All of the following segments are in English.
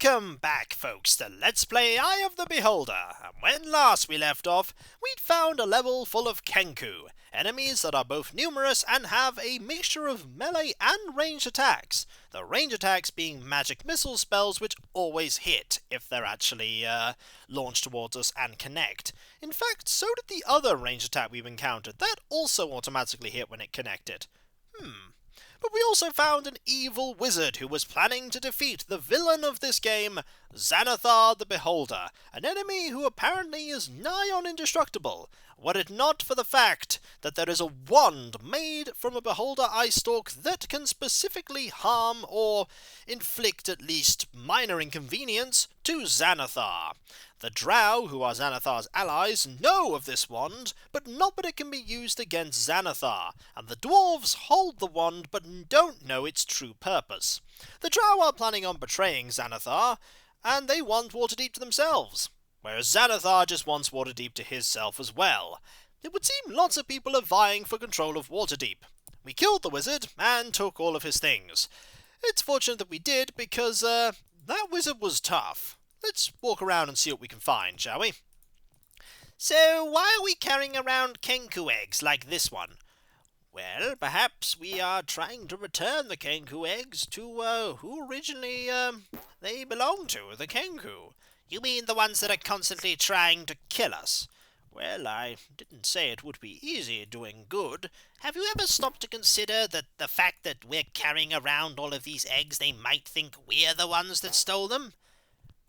Welcome back, folks, to Let's Play Eye of the Beholder, and when last we left off, we'd found a level full of kenku, enemies that are both numerous and have a mixture of melee and ranged attacks, the ranged attacks being magic missile spells which always hit if they're actually launched towards us and connect. In fact, so did the other ranged attack we've encountered, that also automatically hit when it connected. But we also found an evil wizard who was planning to defeat the villain of this game, Xanathar the Beholder, an enemy who apparently is nigh on indestructible, were it not for the fact that there is a wand made from a beholder eye stalk that can specifically harm or inflict at least minor inconvenience to Xanathar. The Drow, who are Xanathar's allies, know of this wand, but not that it can be used against Xanathar, and the dwarves hold the wand but don't know its true purpose. The Drow are planning on betraying Xanathar, and they want Waterdeep to themselves, whereas Xanathar just wants Waterdeep to himself as well. It would seem lots of people are vying for control of Waterdeep. We killed the wizard and took all of his things. It's fortunate that we did, because that wizard was tough. Let's walk around and see what we can find, shall we? So, why are we carrying around kenku eggs like this one? Well, perhaps we are trying to return the kenku eggs to who originally they belong to, the kenku. You mean the ones that are constantly trying to kill us? Well, I didn't say it would be easy doing good. Have you ever stopped to consider that the fact that we're carrying around all of these eggs, they might think we're the ones that stole them?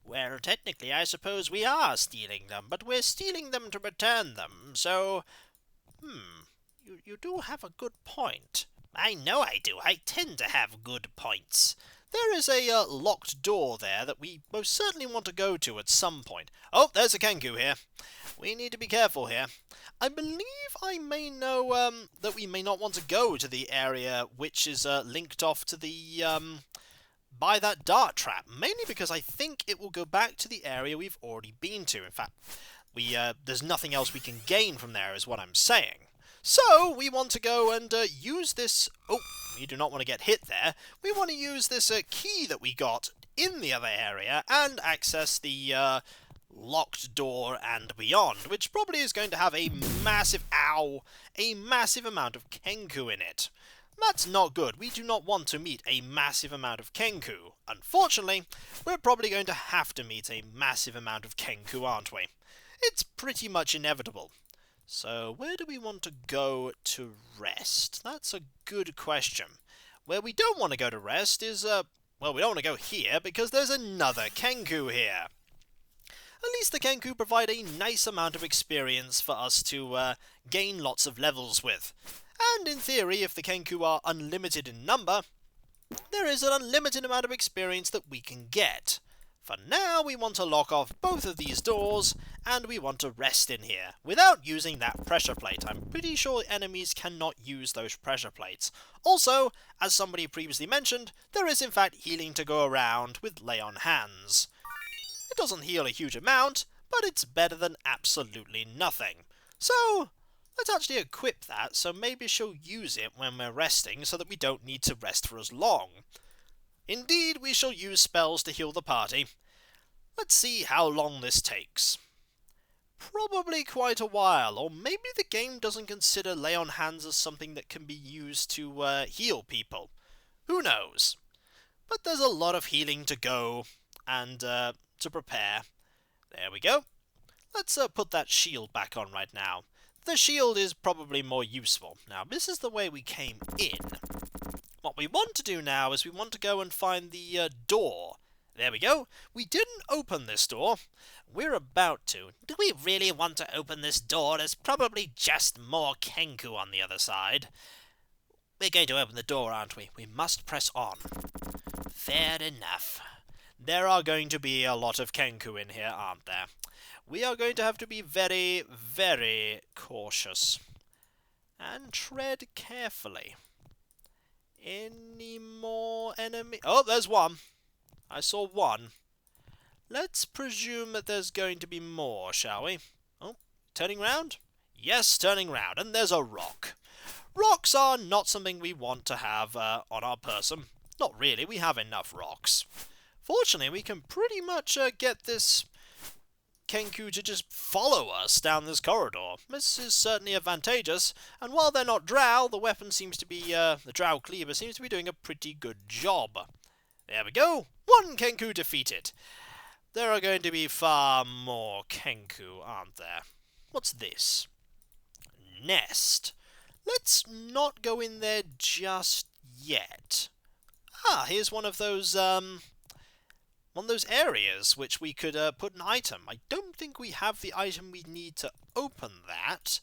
Well, technically, I suppose we are stealing them, but we're stealing them to return them, so... You do have a good point. I know I do. I tend to have good points. There is a locked door there that we most certainly want to go to at some point. Oh, there's a kenku here. We need to be careful here. I believe I may know that we may not want to go to the area which is linked off to the... by that dart trap, mainly because I think it will go back to the area we've already been to. In fact, there's nothing else we can gain from there, is what I'm saying. So, we want to go and use this... Oh, we do not want to get hit there. We want to use this key that we got in the other area and access the locked door and beyond, which probably is going to have a massive... a massive amount of kenku in it. That's not good. We do not want to meet a massive amount of kenku. Unfortunately, we're probably going to have to meet a massive amount of kenku, aren't we? It's pretty much inevitable. So, where do we want to go to rest? That's a good question. Where we don't want to go to rest is, well, we don't want to go here because there's another kenku here. At least the kenku provide a nice amount of experience for us to gain lots of levels with. And in theory, if the kenku are unlimited in number, there is an unlimited amount of experience that we can get. For now, we want to lock off both of these doors, and we want to rest in here, without using that pressure plate. I'm pretty sure enemies cannot use those pressure plates. Also, as somebody previously mentioned, there is in fact healing to go around with Lay on Hands. It doesn't heal a huge amount, but it's better than absolutely nothing. So... let's actually equip that, so maybe she'll use it when we're resting so that we don't need to rest for as long. Indeed, we shall use spells to heal the party. Let's see how long this takes. Probably quite a while, or maybe the game doesn't consider Lay on Hands as something that can be used to heal people. Who knows? But there's a lot of healing to go, and to prepare. There we go. Let's put that shield back on right now. The shield is probably more useful. Now, this is the way we came in. What we want to do now is we want to go and find the door. There we go. We didn't open this door. We're about to. Do we really want to open this door? There's probably just more kenku on the other side. We're going to open the door, aren't we? We must press on. Fair enough. There are going to be a lot of kenku in here, aren't there? We are going to have to be very, very cautious. And tread carefully. Any more enemy? Oh, there's one. I saw one. Let's presume that there's going to be more, shall we? Oh, turning round? Yes, turning round. And there's a rock. Rocks are not something we want to have on our person. Not really. We have enough rocks. Fortunately, we can pretty much get this kenku to just follow us down this corridor. This is certainly advantageous, and while they're not drow, the weapon seems to be, the drow cleaver seems to be doing a pretty good job. There we go! One kenku defeated. There are going to be far more kenku, aren't there? What's this? Nest. Let's not go in there just yet. Ah, here's one of those areas which we could put an item. I don't think we have the item we need to open that,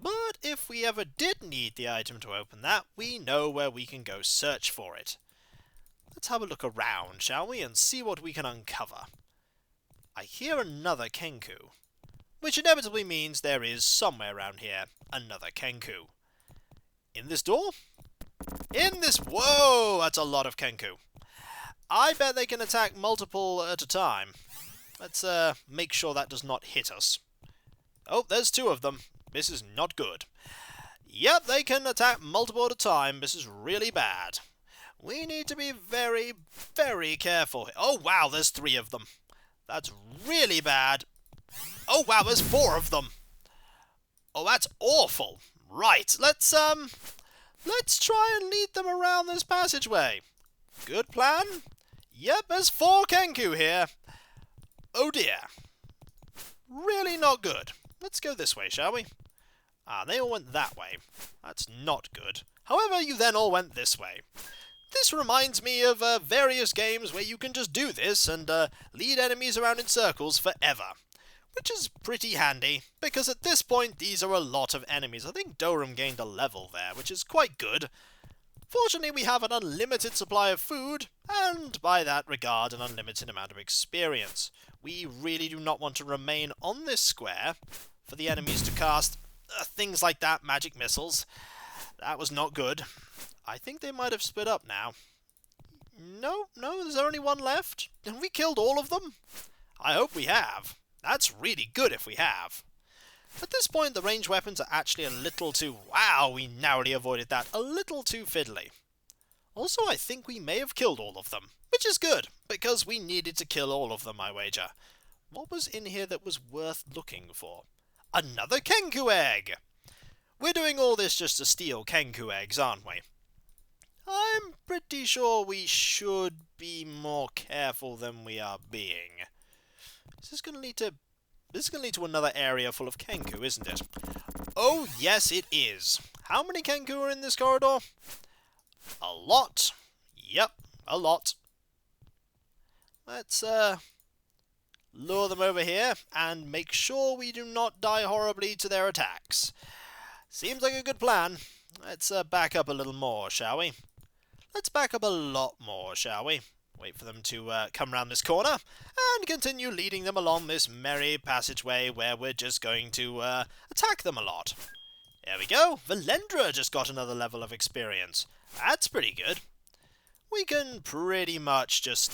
but if we ever did need the item to open that, we know where we can go search for it. Let's have a look around, shall we, and see what we can uncover. I hear another kenku, which inevitably means there is somewhere around here another kenku. In this door? In this... Whoa! That's a lot of kenku. I bet they can attack multiple at a time. Let's make sure that does not hit us. Oh, there's two of them. This is not good. Yep, they can attack multiple at a time. This is really bad. We need to be very, very careful. Oh, wow, there's three of them. That's really bad. Oh, wow, there's four of them. Oh, that's awful. Right, let's try and lead them around this passageway. Good plan? Yep, there's four kenku here. Oh dear. Really not good. Let's go this way, shall we? Ah, they all went that way. That's not good. However, you then all went this way. This reminds me of various games where you can just do this and lead enemies around in circles forever. Which is pretty handy, because at this point these are a lot of enemies. I think Durham gained a level there, which is quite good. Fortunately, we have an unlimited supply of food, and by that regard, an unlimited amount of experience. We really do not want to remain on this square for the enemies to cast things like that, magic missiles. That was not good. I think they might have split up now. No, there's only one left. Have we killed all of them? I hope we have. That's really good if we have. At this point, the ranged weapons are actually a little too... Wow, we narrowly avoided that. A little too fiddly. Also, I think we may have killed all of them, which is good, because we needed to kill all of them, I wager. What was in here that was worth looking for? Another kenku egg! We're doing all this just to steal kenku eggs, aren't we? I'm pretty sure we should be more careful than we are being. This is going to lead to another area full of kenku, isn't it? Oh, yes, it is. How many kenku are in this corridor? A lot. Yep, a lot. Let's lure them over here and make sure we do not die horribly to their attacks. Seems like a good plan. Let's back up a little more, shall we? Let's back up a lot more, shall we? Wait for them to come round this corner, and continue leading them along this merry passageway where we're just going to attack them a lot. There we go. Valendra just got another level of experience. That's pretty good. We can pretty much just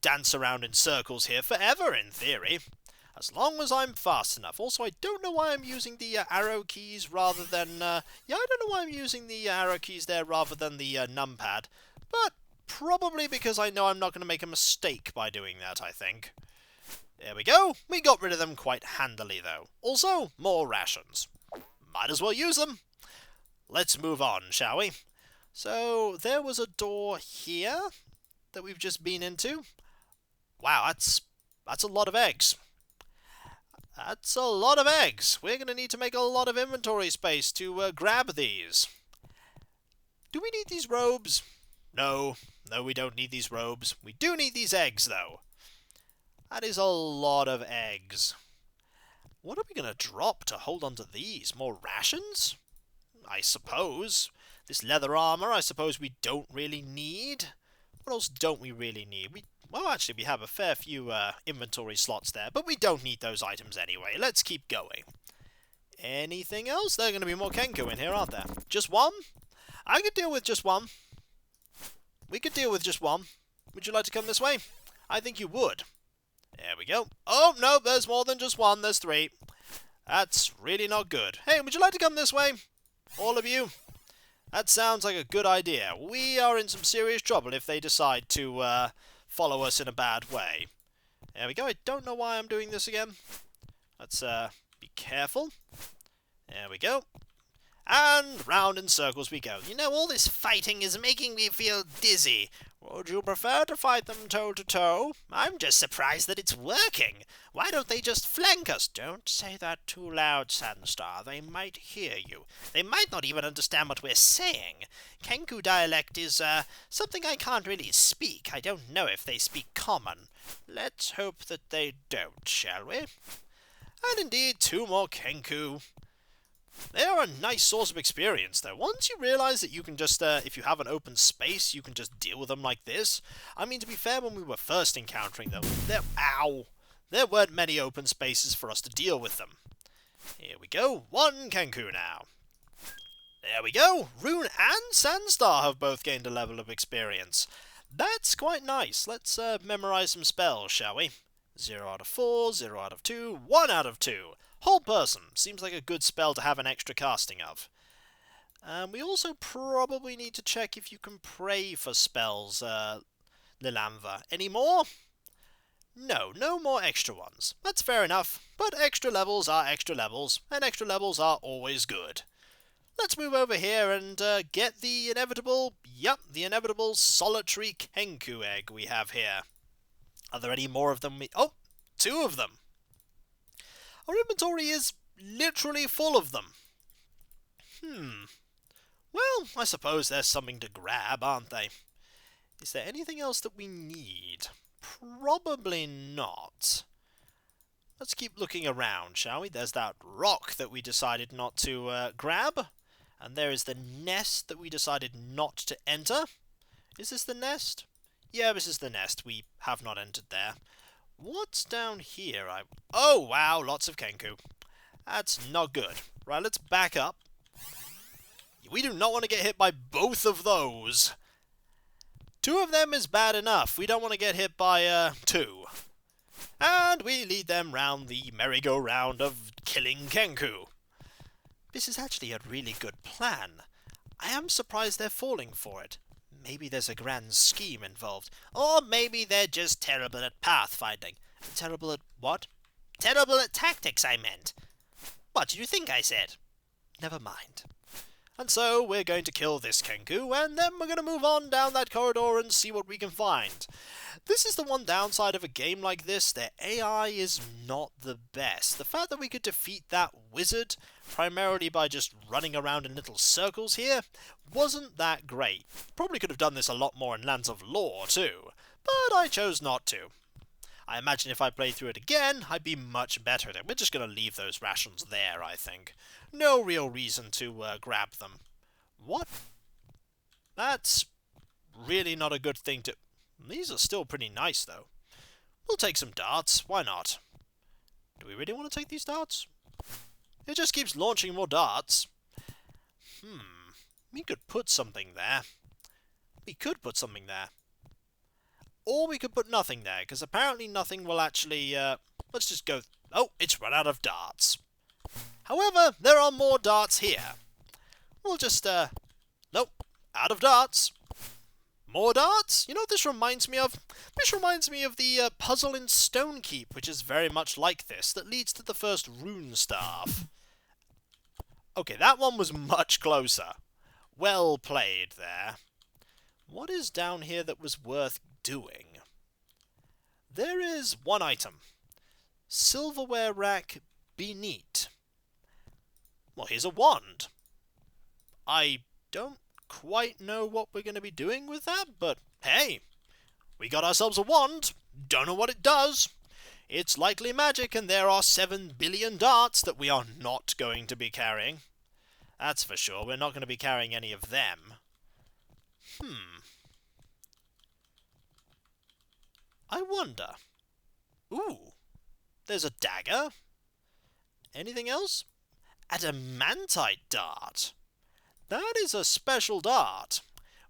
dance around in circles here forever, in theory. As long as I'm fast enough. Also, I don't know why I'm using the arrow keys rather than... I don't know why I'm using the arrow keys there rather than the numpad. But probably because I know I'm not going to make a mistake by doing that, I think. There we go. We got rid of them quite handily, though. Also, more rations. Might as well use them. Let's move on, shall we? So, there was a door here that we've just been into. Wow, that's a lot of eggs. That's a lot of eggs. We're going to need to make a lot of inventory space to grab these. Do we need these robes? No, we don't need these robes. We do need these eggs, though. That is a lot of eggs. What are we going to drop to hold on to these? More rations? I suppose. This leather armor, I suppose we don't really need. What else don't we really need? Well, actually, we have a fair few inventory slots there, but we don't need those items anyway. Let's keep going. Anything else? There are going to be more kenku in here, aren't there? Just one? I could deal with just one. We could deal with just one. Would you like to come this way? I think you would. There we go. Oh, no, there's more than just one. There's three. That's really not good. Hey, would you like to come this way? All of you? That sounds like a good idea. We are in some serious trouble if they decide to follow us in a bad way. There we go. I don't know why I'm doing this again. Let's be careful. There we go. And round in circles we go. You know, all this fighting is making me feel dizzy. Would you prefer to fight them toe-to-toe? I'm just surprised that it's working. Why don't they just flank us? Don't say that too loud, Sandstar. They might hear you. They might not even understand what we're saying. Kenku dialect is, something I can't really speak. I don't know if they speak common. Let's hope that they don't, shall we? And indeed, 2 more Kenku. They are a nice source of experience, though. Once you realise that you can just, if you have an open space, you can just deal with them like this. I mean, to be fair, when we were first encountering them, there weren't many open spaces for us to deal with them. Here we go, 1 Kenku now. There we go, Rune and Sandstar have both gained a level of experience. That's quite nice. Let's memorise some spells, shall we? 0 out of 4, 0 out of 2, 1 out of 2. Whole person seems like a good spell to have an extra casting of. We also probably need to check if you can pray for spells, Lilanva. Any more? No, no more extra ones. That's fair enough, but extra levels are extra levels, and extra levels are always good. Let's move over here and get the inevitable, the inevitable solitary Kenku egg we have here. Are there any more of them? Oh, 2 of them. Our inventory is literally full of them. Well, I suppose there's something to grab, aren't they? Is there anything else that we need? Probably not. Let's keep looking around, shall we? There's that rock that we decided not to grab. And there is the nest that we decided not to enter. Is this the nest? Yeah, this is the nest. We have not entered there. What's down here? Oh, wow, lots of Kenku. That's not good. Right, let's back up. We do not want to get hit by both of those. 2 of them is bad enough. We don't want to get hit by 2. And we lead them round the merry-go-round of killing Kenku. This is actually a really good plan. I am surprised they're falling for it. Maybe there's a grand scheme involved. Or maybe they're just terrible at pathfinding. Terrible at what? Terrible at tactics, I meant. What did you think I said? Never mind. And so we're going to kill this Kenku, and then we're going to move on down that corridor and see what we can find. This is the one downside of a game like this. Their AI is not the best. The fact that we could defeat that wizard, primarily by just running around in little circles here, wasn't that great. Probably could have done this a lot more in Lands of Lore too, but I chose not to. I imagine if I played through it again, I'd be much better at it. We're just going to leave those rations there, I think. No real reason to grab them. What? That's really not a good thing to... These are still pretty nice, though. We'll take some darts. Why not? Do we really want to take these darts? It just keeps launching more darts. We could put something there. We could put something there. Or we could put nothing there, because apparently nothing will actually... let's just go... Oh, it's run out of darts. However, there are more darts here. We'll just, nope, out of darts. More darts? You know what this reminds me of? This reminds me of the puzzle in Stonekeep, which is very much like this, that leads to the first rune staff. Okay, that one was much closer. Well played there. What is down here that was worth doing? There is one item. Silverware rack beneath. Well, here's a wand. I don't quite know what we're going to be doing with that, but hey, we got ourselves a wand. Don't know what it does. It's likely magic, and there are 7 billion darts that we are not going to be carrying. That's for sure. We're not going to be carrying any of them. I wonder. Ooh, there's a dagger. Anything else? Adamantite dart. That is a special dart.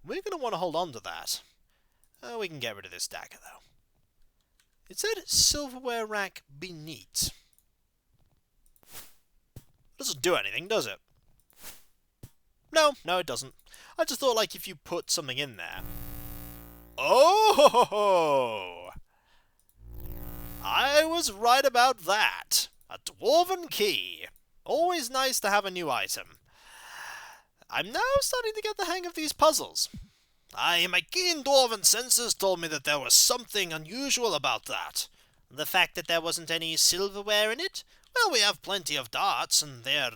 We're going to want to hold on to that. We can get rid of this dagger, though. It said silverware rack beneath. Doesn't do anything, does it? No, it doesn't. I just thought, like, if you put something in there... Oh! I was right about that. A dwarven key. Always nice to have a new item. I'm now starting to get the hang of these puzzles. My keen dwarven senses told me that there was something unusual about that. The fact that there wasn't any silverware in it? Well, we have plenty of darts, and they're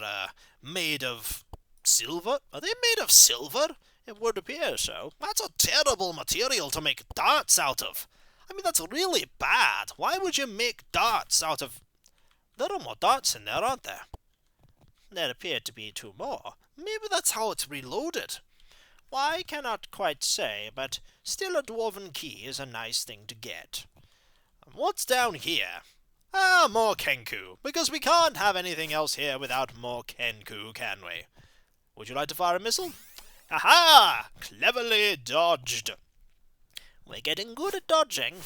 made of silver. Are they made of silver? It would appear so. That's a terrible material to make darts out of. I mean, that's really bad. Why would you make darts out of... There are more darts in there, aren't there? There appear to be 2 more. Maybe that's how it's reloaded. Why, I cannot quite say, but still a dwarven key is a nice thing to get. And what's down here? Ah, more kenku, because we can't have anything else here without more kenku, can we? Would you like to fire a missile? Aha! Cleverly dodged. We're getting good at dodging.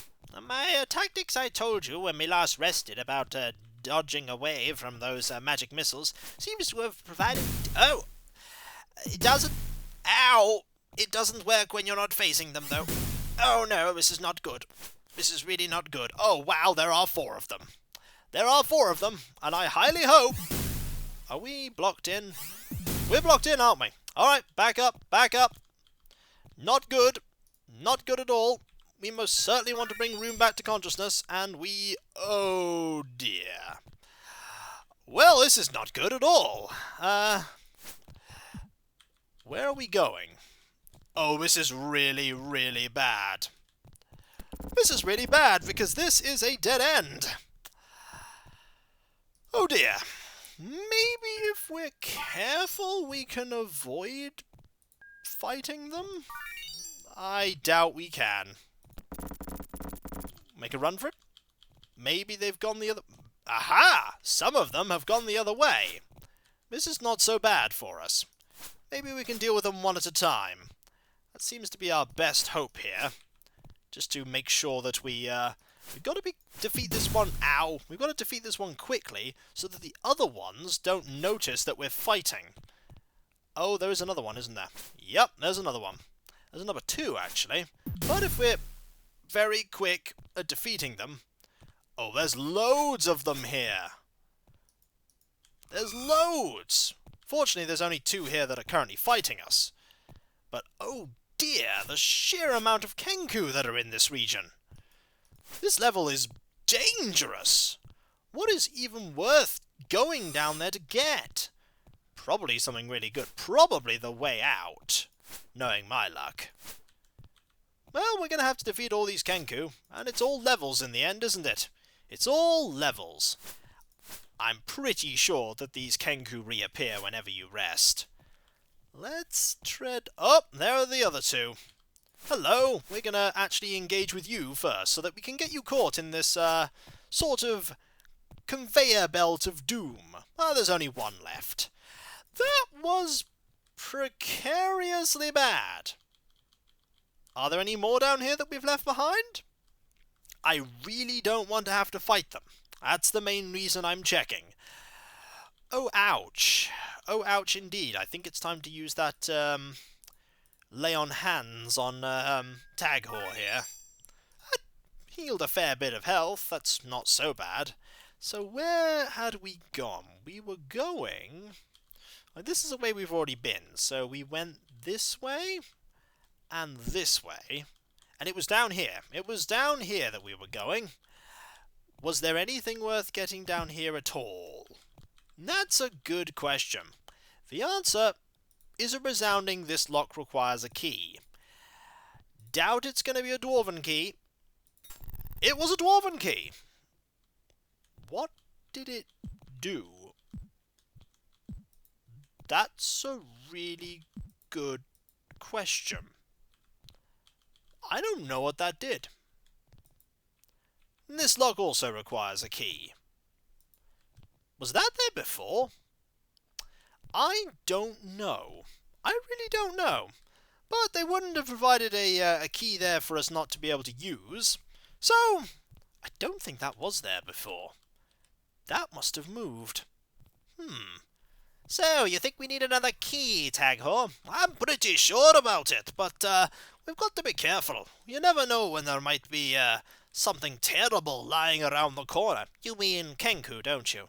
My tactics I told you when we last rested about dodging away from those magic missiles seems to have provided... Oh! It doesn't... Ow! It doesn't work when you're not facing them, though. Oh no, this is not good. This is really not good. Oh wow, there are 4 of them. There are 4 of them, and I highly hope... Are we blocked in? We're blocked in, aren't we? Alright, back up, back up. Not good. Not good at all. We most certainly want to bring Room back to consciousness, and we... Oh dear. Well, this is not good at all. Where are we going? Oh, this is really, really bad. This is really bad, because this is a dead end. Oh dear. Maybe if we're careful, we can avoid fighting them? I doubt we can. Make a run for it? Maybe they've gone the other... Aha! Some of them have gone the other way. This is not so bad for us. Maybe we can deal with them one at a time. That seems to be our best hope here. Just to make sure that we've got to defeat this one... Ow! We've got to defeat this one quickly, so that the other ones don't notice that we're fighting. Oh, there is another one, isn't there? Yep, there's another one. There's another 2, actually. But if we're very quick at defeating them... Oh, there's loads of them here! There's loads! Fortunately, there's only 2 here that are currently fighting us. But, oh dear, the sheer amount of kenku that are in this region! This level is dangerous! What is even worth going down there to get? Probably something really good. Probably the way out, knowing my luck. Well, we're going to have to defeat all these kenku, and it's all levels in the end, isn't it? It's all levels. I'm pretty sure that these kenku reappear whenever you rest. Let's tread... Oh, there are the other 2. Hello, we're going to actually engage with you first, so that we can get you caught in this, sort of conveyor belt of doom. Oh, there's only 1 left. That was precariously bad. Are there any more down here that we've left behind? I really don't want to have to fight them. That's the main reason I'm checking. Oh, ouch. Oh, ouch indeed. I think it's time to use that, lay on hands on, Taghor here. That healed a fair bit of health. That's not so bad. So where had we gone? We were going... This is a way we've already been. So we went this way and this way. And it was down here. It was down here that we were going. Was there anything worth getting down here at all? That's a good question. The answer is a resounding "this lock requires a key." Doubt it's going to be a dwarven key. It was a dwarven key! What did it do? That's a really good question. I don't know what that did. This lock also requires a key. Was that there before? I don't know. I really don't know. But they wouldn't have provided a key there for us not to be able to use. So, I don't think that was there before. That must have moved. So, you think we need another key, Tagho? I'm pretty sure about it, but we've got to be careful. You never know when there might be something terrible lying around the corner. You mean kenku, don't you?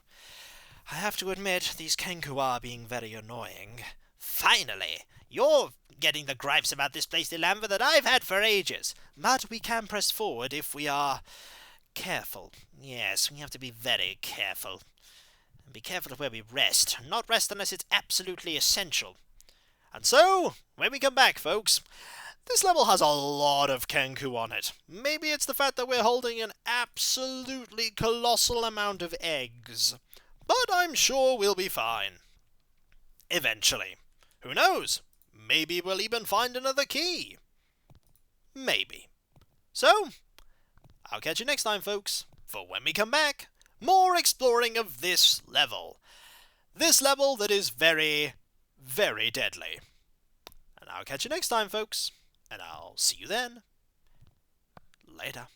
I have to admit, these kenku are being very annoying. Finally! You're getting the gripes about this place, Delamber, that I've had for ages. But we can press forward if we are careful. Yes, we have to be very careful. And be careful of where we rest. Not rest unless it's absolutely essential. And so, when we come back, folks, this level has a lot of kenku on it. Maybe it's the fact that we're holding an absolutely colossal amount of eggs. But I'm sure we'll be fine. Eventually. Who knows? Maybe we'll even find another key. Maybe. So, I'll catch you next time, folks, for when we come back, more exploring of this level. This level that is very, very deadly. And I'll catch you next time, folks, and I'll see you then. Later.